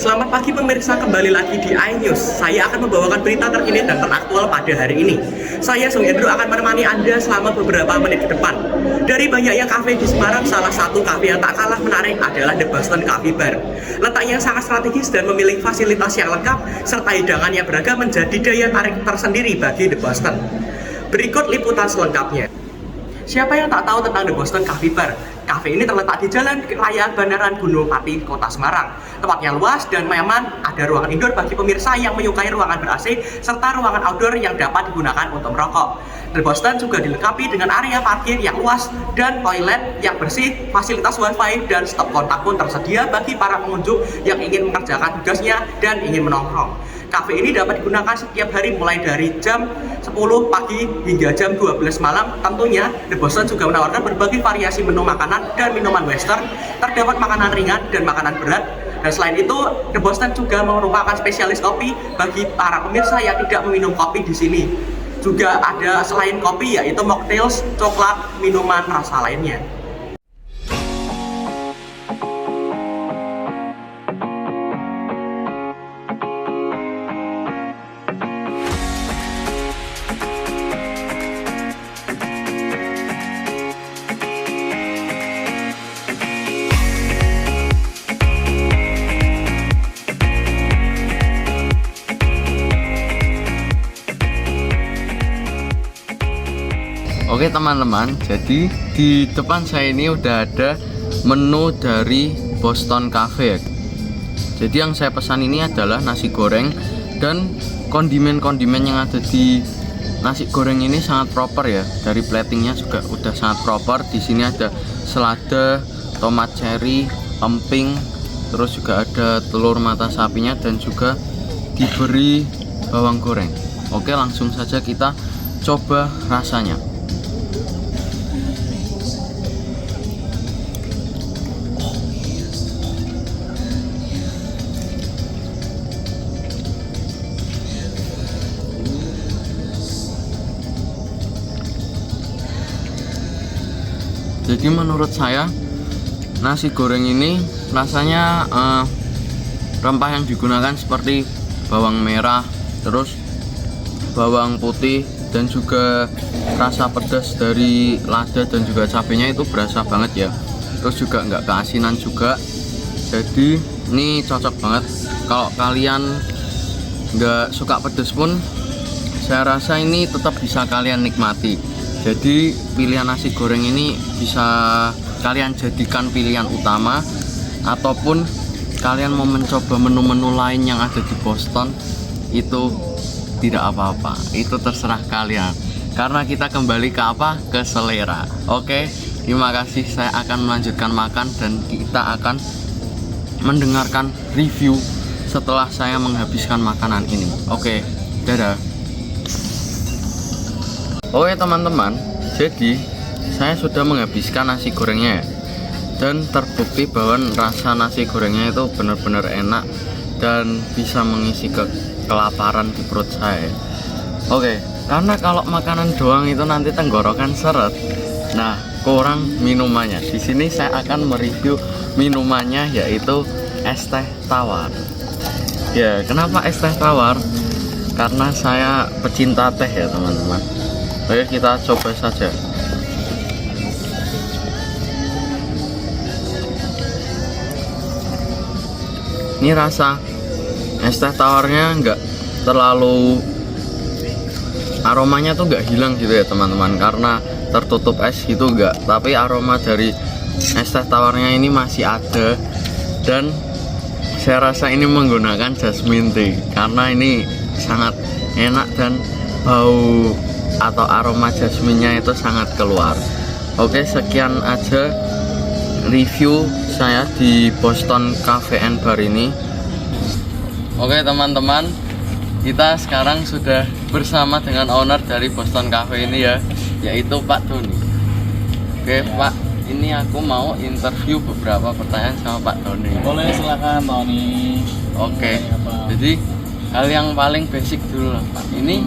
Selamat pagi pemirsa, kembali lagi di iNews. Saya akan membawakan berita terkini dan teraktual pada hari ini. Saya Sung Hendro akan menemani Anda selama beberapa menit ke depan. Dari banyaknya kafe di Semarang, salah satu kafe yang tak kalah menarik adalah The Boston Coffee Bar. Letaknya sangat strategis dan memiliki fasilitas yang lengkap serta hidangan yang beragam menjadi daya tarik tersendiri bagi The Boston. Berikut liputan selengkapnya. Siapa yang tak tahu tentang The Boston Coffee Bar? Kafe ini terletak di Jalan Raya Bandaran Gunung Pati, Kota Semarang. Tempatnya luas dan nyaman, ada ruangan indoor bagi pemirsa yang menyukai ruangan ber-AC, serta ruangan outdoor yang dapat digunakan untuk merokok. The Boston juga dilengkapi dengan area parkir yang luas dan toilet yang bersih, fasilitas wifi dan stop kontak pun tersedia bagi para pengunjung yang ingin mengerjakan tugasnya dan ingin menongkrong. Kafe ini dapat digunakan setiap hari mulai dari jam 10 pagi hingga jam 12 malam. Tentunya The Boston juga menawarkan berbagai variasi menu makanan dan minuman western. Terdapat makanan ringan dan makanan berat. Dan selain itu, The Boston juga merupakan spesialis kopi bagi para pemirsa yang tidak meminum kopi di sini. Juga ada selain kopi yaitu mocktails, coklat, minuman rasa lainnya. Oke teman-teman, jadi di depan saya ini udah ada menu dari Boston Cafe ya. Jadi yang saya pesan ini adalah nasi goreng, dan kondimen-kondimen yang ada di nasi goreng ini sangat proper ya. Dari platingnya juga udah sangat proper. Di sini ada selada, tomat cherry, emping, terus juga ada telur mata sapinya dan juga diberi bawang goreng. Oke, langsung saja kita coba rasanya. Jadi menurut saya nasi goreng ini rasanya rempah yang digunakan seperti bawang merah, terus bawang putih, dan juga rasa pedas dari lada dan juga cabenya itu berasa banget ya. Terus juga nggak keasinan juga. Jadi ini cocok banget. Kalau kalian nggak suka pedas pun, saya rasa ini tetap bisa kalian nikmati. Jadi pilihan nasi goreng ini bisa kalian jadikan pilihan utama, ataupun kalian mau mencoba menu-menu lain yang ada di Boston, itu tidak apa-apa, itu terserah kalian. Karena kita kembali ke apa? Ke selera. Oke, terima kasih. Saya akan melanjutkan makan dan kita akan mendengarkan review setelah saya menghabiskan makanan ini. Oke, dadah. Oke teman-teman, jadi saya sudah menghabiskan nasi gorengnya ya. Dan terbukti bahwa rasa nasi gorengnya itu benar-benar enak dan bisa mengisi kelaparan di perut saya. Oke, karena kalau makanan doang itu nanti tenggorokan seret. Nah, kurang minumannya. Di sini saya akan mereview minumannya, yaitu es teh tawar. Ya, kenapa es teh tawar? Karena saya pecinta teh ya teman-teman. Oke, kita coba saja. Ini rasa es teh tawarnya nggak terlalu, aromanya tuh nggak hilang gitu ya teman-teman, karena tertutup es gitu nggak. Tapi aroma dari es teh tawarnya ini masih ada, dan saya rasa ini menggunakan jasmine tea karena ini sangat enak dan bau atau aroma jasminnya itu sangat keluar. Oke, sekian aja review saya di Boston Cafe and Bar ini. Oke teman-teman, kita sekarang sudah bersama dengan owner dari Boston Cafe ini ya, yaitu Pak Doni. Oke Pak, ini aku mau interview beberapa pertanyaan sama Pak Doni. Boleh, silakan Tony. Oke, jadi hal yang paling basic dulu lah Pak. Ini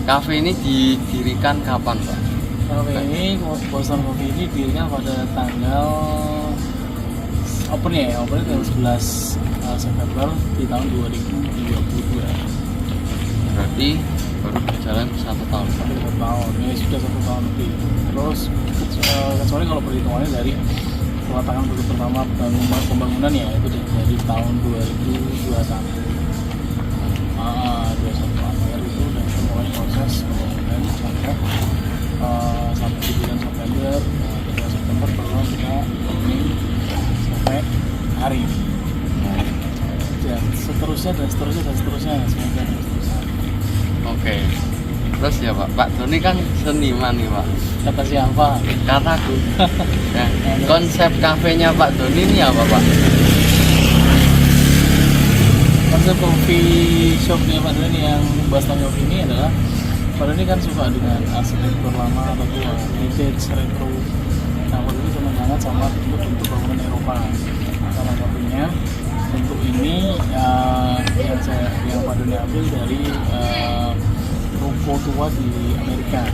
kafe ini didirikan kapan Pak? Kafe ini, Boston Coffee ini didirikan pada tanggal opennya tanggal 11 September di tahun 2022. Berarti baru berjalan 1 tahun. 1 tahun, ya sudah 1 tahun lebih. Terus kecuali kalau perhitungannya dari peletakan produk pertama pembangunan ya itu dari tahun 2021. 21 Maret itu udah mulai proses pembangunan sampai di bulan September. 2 September baru kita opening sampai hari ini. Dan seterusnya semoga dan seterusnya. Oke. Terus ya Pak Doni kan seniman nih Pak. Kata siapa? Kataku. Nah, konsep kafenya Pak Doni ini apa Pak? Konsep coffee shopnya Pak Doni yang bahas tentang kopi ini adalah Pak Doni kan suka dengan arsitektur lama atau tua, vintage, retro. Nah Pak Doni senang banget sama bentuk bangunan Eropa. Salah satunya bentuk ini yang Pak Doni ambil dari ruko tua di Amerika,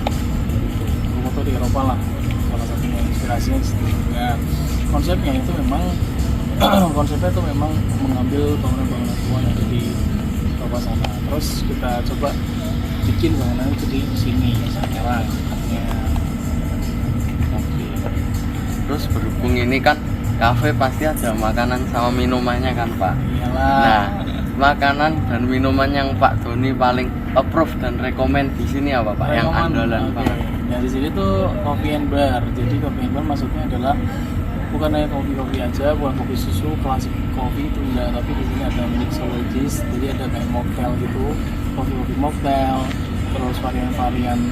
ruko tua di Eropa lah. Salah satunya inspirasinya nah, konsepnya itu memang mengambil bangunan-bangunan tua yang ada di Eropa sana. Terus kita coba bikin bangunan itu di sini sekarang. Ya. Oke. Terus berhubung ini kan kafe pasti ada makanan sama minumannya kan Pak. Iyalah. Nah, makanan dan minuman yang Pak Doni paling approve dan rekomend di sini apa Pak? Yang andalan Pak? Nah di sini tuh coffee and bar. Jadi coffee and bar maksudnya adalah bukan hanya kopi aja, bukan kopi susu, klasik kopi itu enggak, tapi di sini ada mixologist. Jadi ada kayak mocktail gitu, kopi mocktail. Terus varian-varian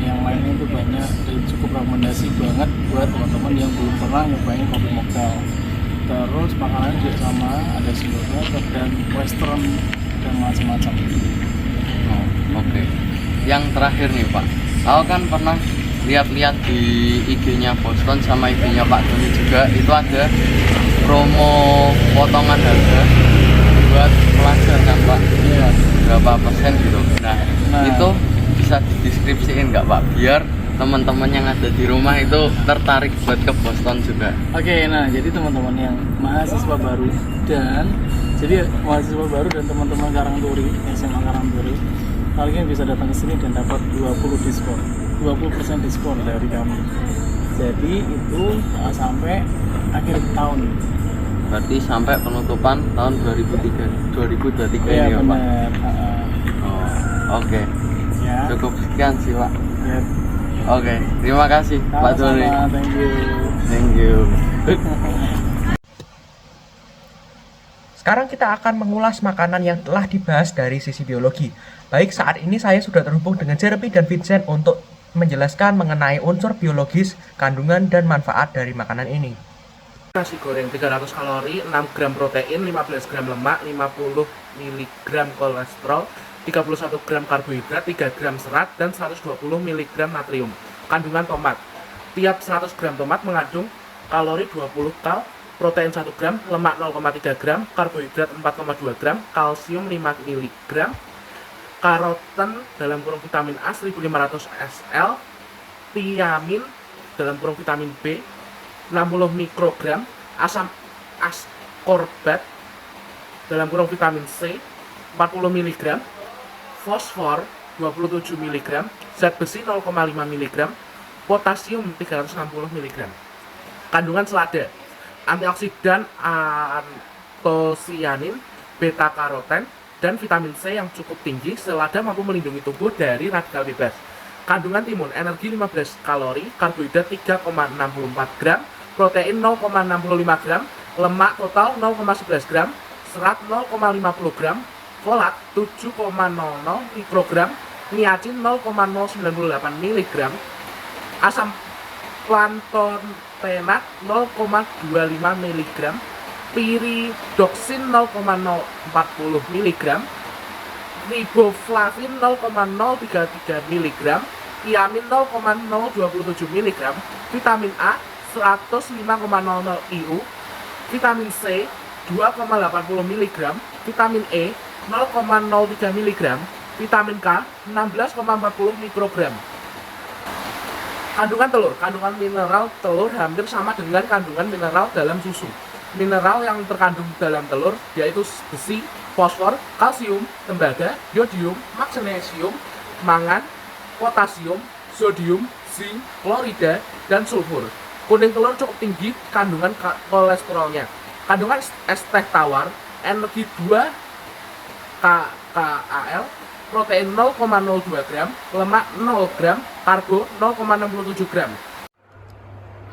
yang lainnya itu banyak dan cukup rekomendasi banget buat teman-teman yang belum pernah nyobain kopi mocktail. Terus makanan juga sama, ada single burger dan western dan macam-macam. Oh, oke. Yang terakhir nih Pak, aku kan pernah lihat-lihat di IG-nya Boston sama IG-nya Pak Doni juga, itu ada promo potongan harga buat pelajar kan Pak? Iya. Berapa persen gitu. Nah, itu bisa dideskripsiin nggak Pak? Biar teman-teman yang ada di rumah itu tertarik buat ke Boston juga. Oke, nah jadi teman-teman yang mahasiswa baru dan teman-teman Karangturi, SMA Karangturi, kalian bisa datang ke sini dan dapat 20% diskon dari kami. Jadi itu sampai akhir tahun. Berarti sampai penutupan tahun 2023 Ya, ini ya Pak? benar. Oh, oke. Ya. Cukup sekian sih Pak. Ya. Oke, terima kasih Pak Doni. Sama-sama, thank you. Thank you. Sekarang kita akan mengulas makanan yang telah dibahas dari sisi biologi. Baik, saat ini saya sudah terhubung dengan Jeremy dan Vincent untuk menjelaskan mengenai unsur biologis, kandungan, dan manfaat dari makanan ini. Nasi goreng 300 kalori, 6 gram protein, 15 gram lemak, 50 mg kolesterol, 31 gram karbohidrat, 3 gram serat, dan 120 mg natrium. Kandungan tomat. Tiap 100 gram tomat mengandung kalori 20 kal, protein 1 gram, lemak 0,3 gram, karbohidrat 4,2 gram, kalsium 5 mg, karoten dalam kurung vitamin A 1500 SL, tiamin dalam kurung vitamin B 60 mikrogram, asam ascorbat dalam kurung vitamin C 40 mg, fosfor 27 mg, zat besi 0,5 mg, potasium 360 mg. Kandungan selada, antioksidan antosianin, beta karoten, dan vitamin C yang cukup tinggi. Selada mampu melindungi tubuh dari radikal bebas. Kandungan timun, energi 15 kalori, karbohidrat 3,64 gram, protein 0,65 gram, lemak total 0,11 gram, serat 0,50 gram, folat 7,00 mikrogram, niacin 0,098 mg, asam plantontenat 0,25 mg, piridoksin 0,040 mg, riboflavin 0,033 mg, tiamin 0,027 mg, vitamin A 105,00 IU, vitamin C 2,80 mg, vitamin E 0,03 mg, vitamin K 16,40 mikrogram. Kandungan telur, kandungan mineral telur hampir sama dengan kandungan mineral dalam susu. mineral yang terkandung dalam telur yaitu besi, fosfor, kalsium, tembaga, yodium, magnesium, mangan, potasium, sodium, zinc, klorida, dan sulfur. Kuning telur cukup tinggi kandungan kolesterolnya. Kandungan es teh tawar, energi 2 kcal, protein 0,02 gram, lemak 0 gram, karbo 0,67 gram.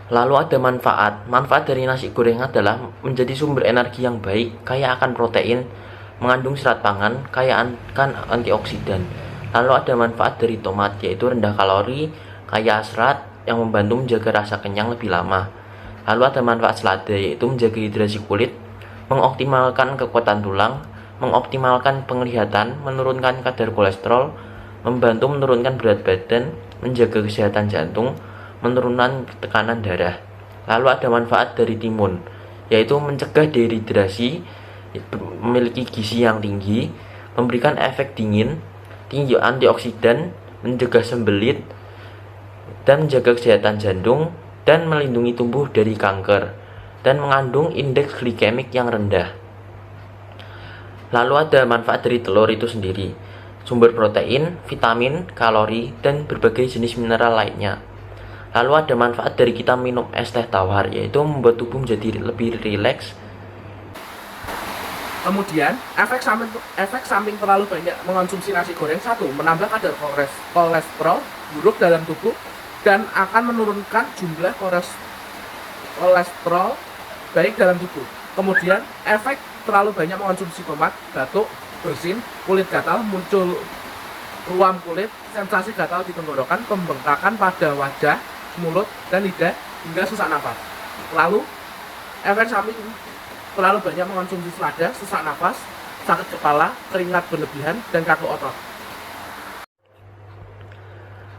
Lalu ada manfaat. Manfaat dari nasi goreng adalah menjadi sumber energi yang baik, kaya akan protein, mengandung serat pangan, kaya akan antioksidan. Lalu ada manfaat dari tomat, yaitu rendah kalori, kaya serat, yang membantu menjaga rasa kenyang lebih lama. Lalu ada manfaat selada, yaitu menjaga hidrasi kulit, mengoptimalkan kekuatan tulang, mengoptimalkan penglihatan, menurunkan kadar kolesterol, membantu menurunkan berat badan, menjaga kesehatan jantung, menurunkan tekanan darah. Lalu ada manfaat dari timun, yaitu mencegah dehidrasi, memiliki gizi yang tinggi, memberikan efek dingin, tinggi antioksidan, mencegah sembelit, dan menjaga kesehatan jantung, dan melindungi tubuh dari kanker, dan mengandung indeks glikemik yang rendah. Lalu ada manfaat dari telur itu sendiri, sumber protein, vitamin, kalori, dan berbagai jenis mineral lainnya. Lalu ada manfaat dari kita minum es teh tawar, yaitu membuat tubuh menjadi lebih rileks. Kemudian, efek samping terlalu banyak mengonsumsi nasi goreng: 1. Menambah kadar kolesterol buruk dalam tubuh dan akan menurunkan jumlah kolesterol baik dalam tubuh. Kemudian, efek terlalu banyak mengonsumsi tomat: batuk, bersin, kulit gatal, muncul ruam kulit, sensasi gatal di tenggorokan, pembengkakan pada wajah, mulut, dan lidah, hingga sesak nafas. Lalu, efek samping terlalu banyak mengonsumsi selada: sesak nafas, sakit kepala, keringat berlebihan, dan kaku otot.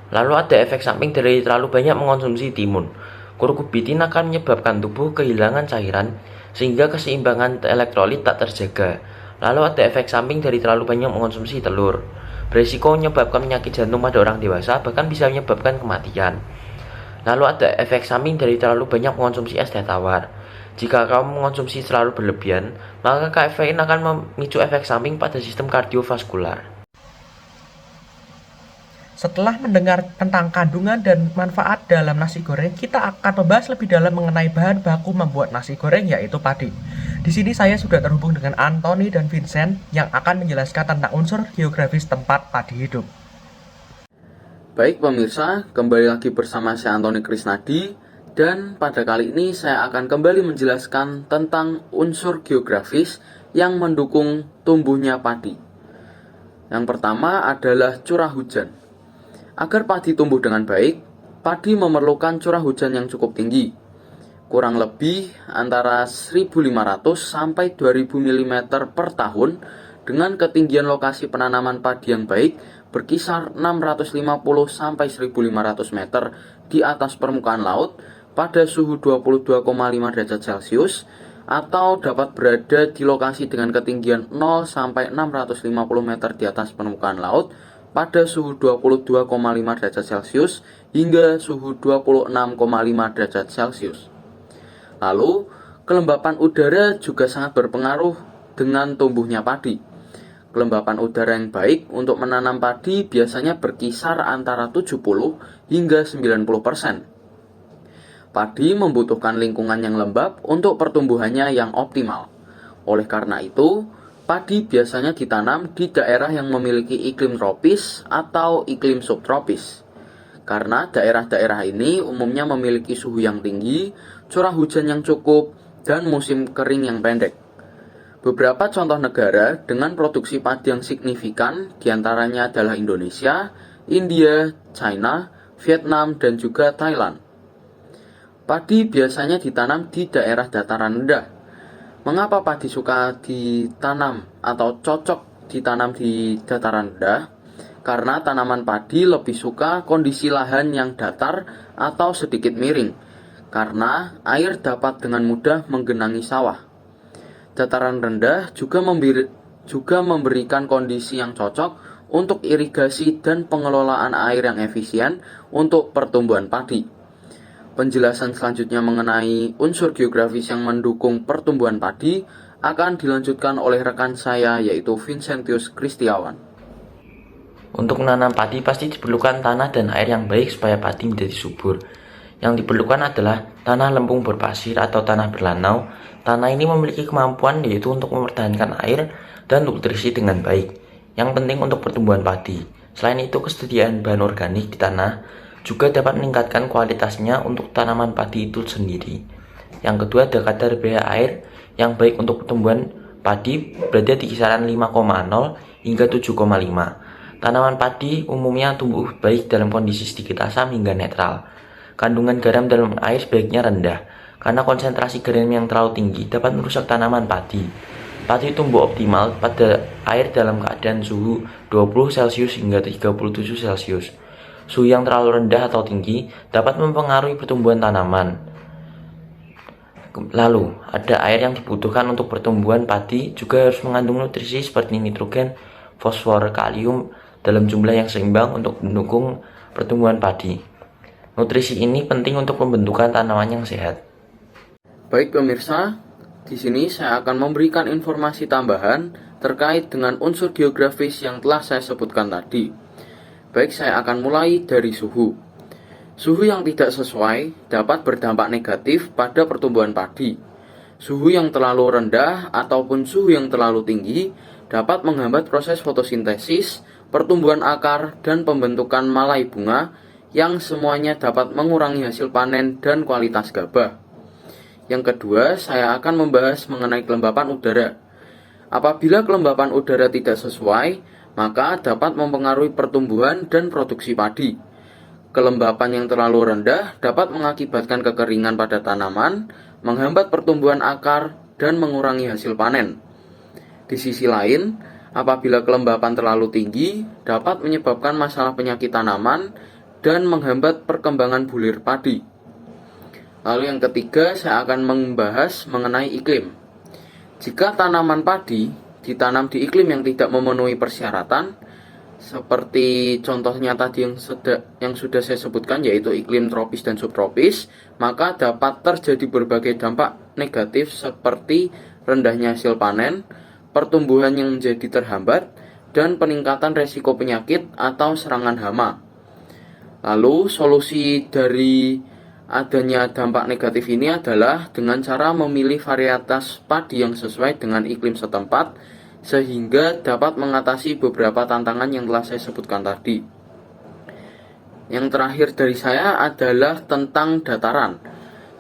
Lalu ada efek samping dari terlalu banyak mengonsumsi timun. Kuercetin akan menyebabkan tubuh kehilangan cairan, sehingga keseimbangan elektrolit tak terjaga. Lalu ada efek samping dari terlalu banyak mengonsumsi telur. Berisiko menyebabkan penyakit jantung pada orang dewasa, bahkan bisa menyebabkan kematian. Lalu ada efek samping dari terlalu banyak mengonsumsi es teh tawar. Jika kamu mengonsumsi terlalu berlebihan, maka kafein akan memicu efek samping pada sistem kardiovaskular. Setelah mendengar tentang kandungan dan manfaat dalam nasi goreng, kita akan membahas lebih dalam mengenai bahan baku membuat nasi goreng, yaitu padi. Di sini saya sudah terhubung dengan Anthony dan Vincent yang akan menjelaskan tentang unsur geografis tempat padi hidup. Baik pemirsa, kembali lagi bersama saya Anthony Krisnadi, dan pada kali ini saya akan kembali menjelaskan tentang unsur geografis yang mendukung tumbuhnya padi. Yang pertama adalah curah hujan. Agar padi tumbuh dengan baik, padi memerlukan curah hujan yang cukup tinggi, kurang lebih antara 1.500 sampai 2.000 mm per tahun, dengan ketinggian lokasi penanaman padi yang baik berkisar 650 sampai 1.500 meter di atas permukaan laut pada suhu 22,5 derajat Celcius, atau dapat berada di lokasi dengan ketinggian 0 sampai 650 meter di atas permukaan laut pada suhu 22,5 derajat Celcius hingga suhu 26,5 derajat Celcius. Lalu, kelembapan udara juga sangat berpengaruh dengan tumbuhnya padi. Kelembapan udara yang baik untuk menanam padi biasanya berkisar antara 70 hingga 90%. Padi membutuhkan lingkungan yang lembab untuk pertumbuhannya yang optimal. Oleh karena itu, padi biasanya ditanam di daerah yang memiliki iklim tropis atau iklim subtropis. Karena daerah-daerah ini umumnya memiliki suhu yang tinggi, curah hujan yang cukup, dan musim kering yang pendek. Beberapa contoh negara dengan produksi padi yang signifikan diantaranya adalah Indonesia, India, China, Vietnam, dan juga Thailand. Padi biasanya ditanam di daerah dataran rendah. Mengapa padi suka ditanam atau cocok ditanam di dataran rendah? Karena tanaman padi lebih suka kondisi lahan yang datar atau sedikit miring, karena air dapat dengan mudah menggenangi sawah. Dataran rendah juga memberikan kondisi yang cocok untuk irigasi dan pengelolaan air yang efisien untuk pertumbuhan padi. Penjelasan selanjutnya mengenai unsur geografis yang mendukung pertumbuhan padi akan dilanjutkan oleh rekan saya yaitu Vincentius Kristiawan. Untuk menanam padi pasti diperlukan tanah dan air yang baik supaya padi menjadi subur. Yang diperlukan adalah tanah lempung berpasir atau tanah berlanau. Tanah ini memiliki kemampuan yaitu untuk mempertahankan air dan nutrisi dengan baik, yang penting untuk pertumbuhan padi. Selain itu, kesediaan bahan organik di tanah juga dapat meningkatkan kualitasnya untuk tanaman padi itu sendiri. Yang kedua, ada kadar pH air yang baik untuk pertumbuhan padi berada di kisaran 5,0 hingga 7,5. Tanaman padi umumnya tumbuh baik dalam kondisi sedikit asam hingga netral. Kandungan garam dalam air sebaiknya rendah, karena konsentrasi garam yang terlalu tinggi dapat merusak tanaman padi. Padi tumbuh optimal pada air dalam keadaan suhu 20 Celcius hingga 37 Celcius. Suhu yang terlalu rendah atau tinggi dapat mempengaruhi pertumbuhan tanaman. Lalu, ada air yang dibutuhkan untuk pertumbuhan padi juga harus mengandung nutrisi seperti nitrogen, fosfor, kalium dalam jumlah yang seimbang untuk mendukung pertumbuhan padi. Nutrisi ini penting untuk pembentukan tanaman yang sehat. Baik pemirsa, di sini saya akan memberikan informasi tambahan terkait dengan unsur geografis yang telah saya sebutkan tadi. Baik, saya akan mulai dari suhu. Suhu yang tidak sesuai dapat berdampak negatif pada pertumbuhan padi. Suhu yang terlalu rendah ataupun suhu yang terlalu tinggi dapat menghambat proses fotosintesis, pertumbuhan akar, dan pembentukan malai bunga yang semuanya dapat mengurangi hasil panen dan kualitas gabah. Yang kedua, saya akan membahas mengenai kelembapan udara. Apabila kelembapan udara tidak sesuai, maka dapat mempengaruhi pertumbuhan dan produksi padi. Kelembapan yang terlalu rendah dapat mengakibatkan kekeringan pada tanaman, menghambat pertumbuhan akar, dan mengurangi hasil panen. Di sisi lain, apabila kelembapan terlalu tinggi, dapat menyebabkan masalah penyakit tanaman dan menghambat perkembangan bulir padi. Lalu yang ketiga, saya akan membahas mengenai iklim. Jika tanaman padi ditanam di iklim yang tidak memenuhi persyaratan, seperti contohnya tadi yang sudah saya sebutkan, yaitu iklim tropis dan subtropis, maka dapat terjadi berbagai dampak negatif seperti rendahnya hasil panen, pertumbuhan yang menjadi terhambat, dan peningkatan resiko penyakit atau serangan hama. Lalu solusi dari adanya dampak negatif ini adalah dengan cara memilih varietas padi yang sesuai dengan iklim setempat, sehingga dapat mengatasi beberapa tantangan yang telah saya sebutkan tadi. Yang terakhir dari saya adalah tentang dataran.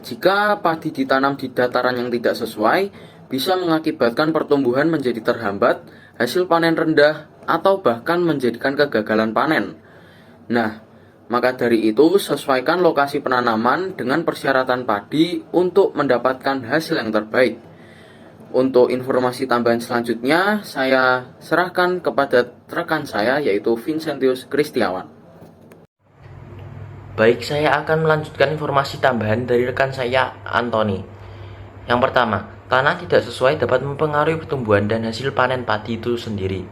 Jika padi ditanam di dataran yang tidak sesuai, bisa mengakibatkan pertumbuhan menjadi terhambat, hasil panen rendah, atau bahkan menjadikan kegagalan panen. Nah, maka dari itu sesuaikan lokasi penanaman dengan persyaratan padi untuk mendapatkan hasil yang terbaik. Untuk informasi tambahan selanjutnya, saya serahkan kepada rekan saya yaitu Vincentius Kristiawan. Baik, saya akan melanjutkan informasi tambahan dari rekan saya, Anthony. Yang pertama, tanah tidak sesuai dapat mempengaruhi pertumbuhan dan hasil panen padi itu sendiri.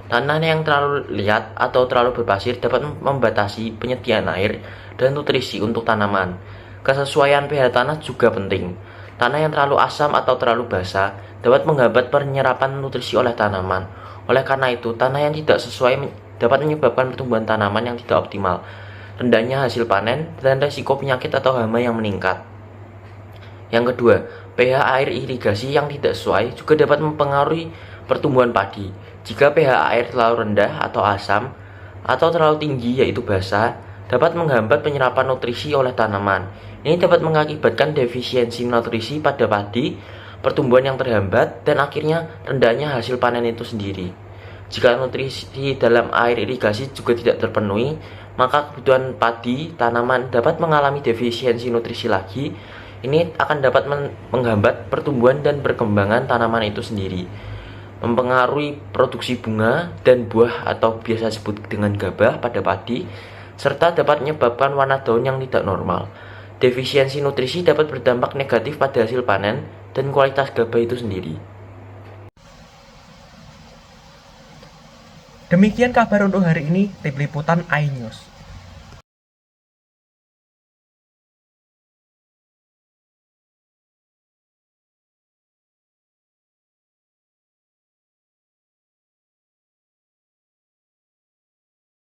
Tanah yang terlalu liat atau terlalu berpasir dapat membatasi penyediaan air dan nutrisi untuk tanaman. Kesesuaian pH tanah juga penting. Tanah yang terlalu asam atau terlalu basah dapat menghambat penyerapan nutrisi oleh tanaman. Oleh karena itu, tanah yang tidak sesuai dapat menyebabkan pertumbuhan tanaman yang tidak optimal, rendahnya hasil panen, dan resiko penyakit atau hama yang meningkat. Yang kedua, pH air irigasi yang tidak sesuai juga dapat mempengaruhi pertumbuhan padi. Jika pH air terlalu rendah atau asam, atau terlalu tinggi yaitu basah, dapat menghambat penyerapan nutrisi oleh tanaman. Ini dapat mengakibatkan defisiensi nutrisi pada padi, pertumbuhan yang terhambat, dan akhirnya rendahnya hasil panen itu sendiri. Jika nutrisi dalam air irigasi juga tidak terpenuhi, maka kebutuhan padi tanaman dapat mengalami defisiensi nutrisi lagi. Ini akan dapat menghambat pertumbuhan dan perkembangan tanaman itu sendiri, mempengaruhi produksi bunga dan buah atau biasa disebut dengan gabah pada padi, serta dapat menyebabkan warna daun yang tidak normal. Defisiensi nutrisi dapat berdampak negatif pada hasil panen dan kualitas gabah itu sendiri. Demikian kabar untuk hari ini, tim liputan iNews.